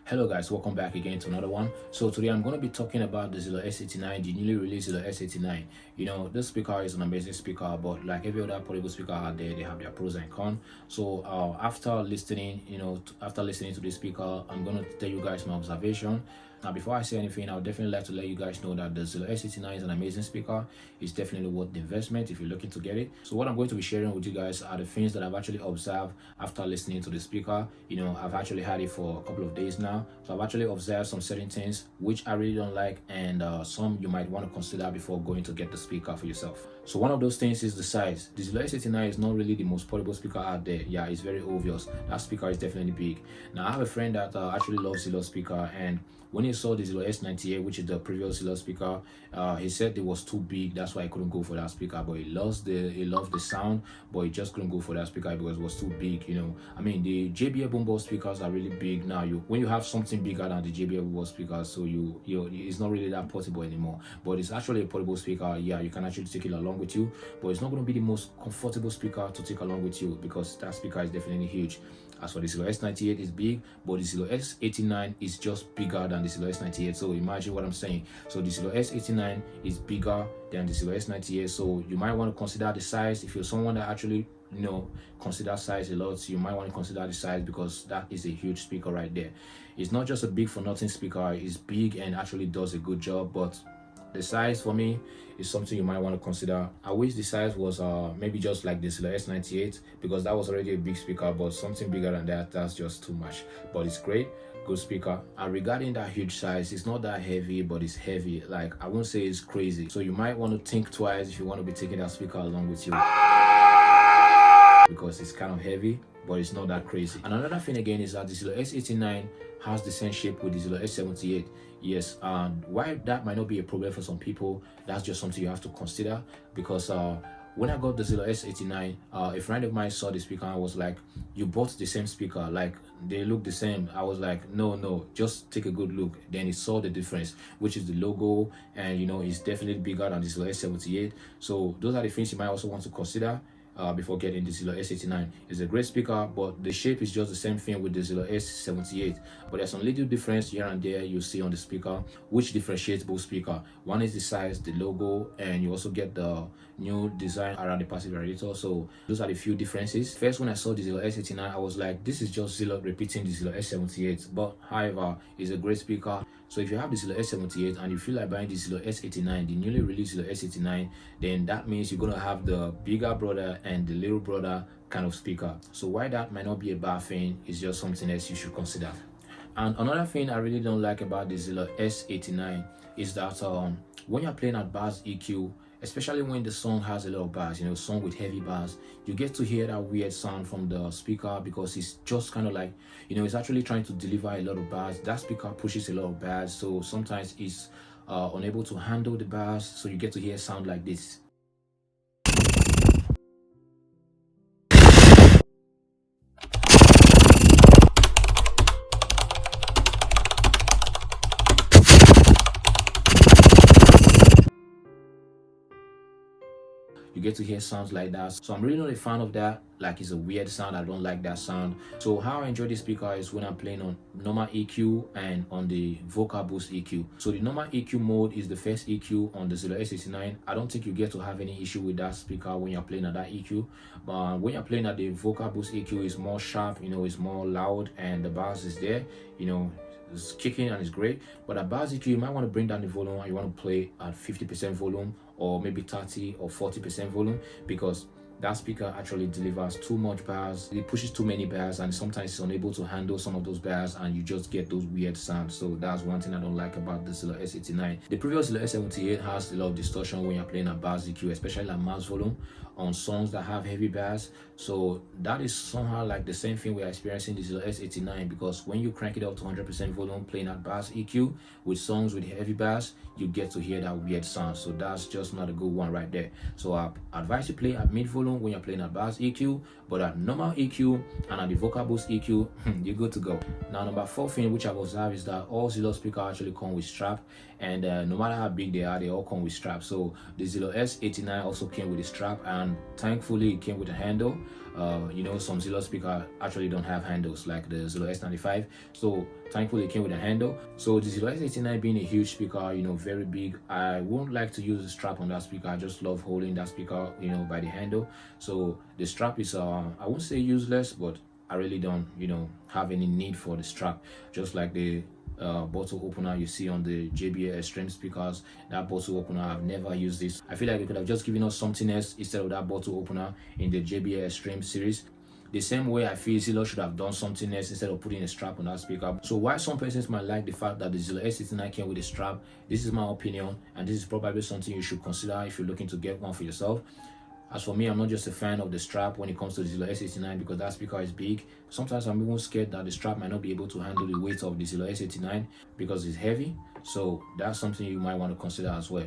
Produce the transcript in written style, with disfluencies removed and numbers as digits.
Hello guys, welcome back again to another one. So today I'm going to be talking about the zealot S89, the newly released zealot S89. This speaker is an amazing speaker, but like every other portable speaker out there, they have their pros and cons. So after listening to this speaker, I'm going to tell you guys my observation. Now, before I say anything, I would definitely like to let you guys know that the zealot S89 is an amazing speaker. It's definitely worth the investment if you're looking to get it. So what I'm going to be sharing with you guys are the things that I've actually observed after listening to the speaker. I've actually had it for a couple of days now. So I've actually observed some certain things which I really don't like, and some you might want to consider before going to get the speaker for yourself. So one of those things is the size. The zealot S89 is not really the most portable speaker out there. Yeah, it's very obvious. That speaker is definitely big. Now, I have a friend that actually loves zealot speaker, and when he saw the zealot S98, which is the previous zealot speaker, he said it was too big. That's why he couldn't go for that speaker. But he loved the sound, but he just couldn't go for that speaker because it was too big. I mean, the JBL boombox speakers are really big now. When you have something bigger than the JBL boombox speaker, so it's not really that portable anymore. But it's actually a portable speaker. Yeah, you can actually take it along with you, but it's not going to be the most comfortable speaker to take along with you because that speaker is definitely huge. As for the zealot S98 is big, but the zealot S89 is just bigger than the zealot S98. So imagine what I'm saying. So the zealot S89 is bigger than the zealot S98. So you might want to consider the size. If you're someone that actually consider size a lot, you might want to consider the size because that is a huge speaker right there. It's not just a big for nothing speaker. It's big and actually does a good job, but the size for me is something you might want to consider. I wish the size was maybe just like the zealot S98 because that was already a big speaker, but something bigger than that, that's just too much. But it's great, good speaker. And regarding that huge size, it's not that heavy, but it's heavy. Like, I won't say it's crazy. So you might want to think twice if you want to be taking that speaker along with you because it's kind of heavy, but it's not that crazy. And another thing again is that the zealot S89 has the same shape with the zealot S78. Yes, and why that might not be a problem for some people, that's just something you have to consider because when I got the zealot S89, a friend of mine saw the speaker and was like, you bought the same speaker, like they look the same. I was like, no, just take a good look. Then he saw the difference, which is the logo, and it's definitely bigger than the zealot S78. So those are the things you might also want to consider before getting the zealot S89. It's a great speaker, but the shape is just the same thing with the zealot S78. But there's some little difference here and there you see on the speaker, which differentiates both speaker. One is the size, the logo, and you also get the new design around the passive radiator. So those are the few differences. First, when I saw the zealot S89, I was like, this is just zealot repeating the zealot S78. But however, it's a great speaker. So if you have the zealot S78 and you feel like buying the zealot S89, the newly released zealot S89, then that means you're going to have the bigger brother and the little brother kind of speaker. So why that might not be a bad thing is just something else you should consider. And another thing I really don't like about the zealot S89 is that when you're playing at bass EQ, especially when the song has a lot of bass, song with heavy bass, you get to hear that weird sound from the speaker because it's just kind of like, it's actually trying to deliver a lot of bass. That speaker pushes a lot of bass, so sometimes it's unable to handle the bass, so you get to hear sound like this. You get to hear sounds like that. So I'm really not a fan of that. Like, it's a weird sound. I don't like that sound. So how I enjoy this speaker is when I'm playing on normal EQ and on the vocal boost EQ. So the normal EQ mode is the first EQ on the zealot S89. I don't think you get to have any issue with that speaker when you're playing at that EQ. But when you're playing at the vocal boost EQ, it's more sharp, it's more loud, and the bass is there, it's kicking and it's great. But at bass EQ, you might want to bring down the volume and you want to play at 50% volume or maybe 30 or 40% volume because that speaker actually delivers too much bass. It pushes too many bass and sometimes it's unable to handle some of those bass and you just get those weird sounds. So that's one thing I don't like about the zealot S89. The previous zealot S78 has a lot of distortion when you're playing at bass EQ, especially at max volume on songs that have heavy bass. So that is somehow like the same thing we're experiencing the zealot S89 because when you crank it up to 100% volume playing at bass EQ with songs with heavy bass, you get to hear that weird sound. So that's just not a good one right there. So I advise you play at mid volume when you're playing at bass EQ, but at normal EQ and at the vocal boost EQ, you're good to go. Now, number 4 thing which I've observed is that all zealot speakers actually come with strap, and no matter how big they are, they all come with strap. So the zealot S89 also came with a strap, and and thankfully it came with a handle. You know, some zealot speaker actually don't have handles like the zealot S95, so thankfully it came with a handle. So the zealot S89 being a huge speaker, you know, very big, I won't like to use the strap on that speaker. I just love holding that speaker, you know, by the handle. So the strap is I won't say useless, but I really don't, you know, have any need for the strap. Just like the bottle opener you see on the JBL Extreme speakers, that bottle opener, I've never used this. I feel like they could have just given us something else instead of that bottle opener in the JBL Extreme series. The same way I feel Zealot should have done something else instead of putting a strap on that speaker. So while some persons might like the fact that the Zealot S89 came with a strap, this is my opinion, and this is probably something you should consider if you're looking to get one for yourself. As for me, I'm not just a fan of the strap when it comes to the Zealot S89 because that speaker is big. Sometimes I'm even scared that the strap might not be able to handle the weight of the Zealot S89 because it's heavy. So that's something you might want to consider as well.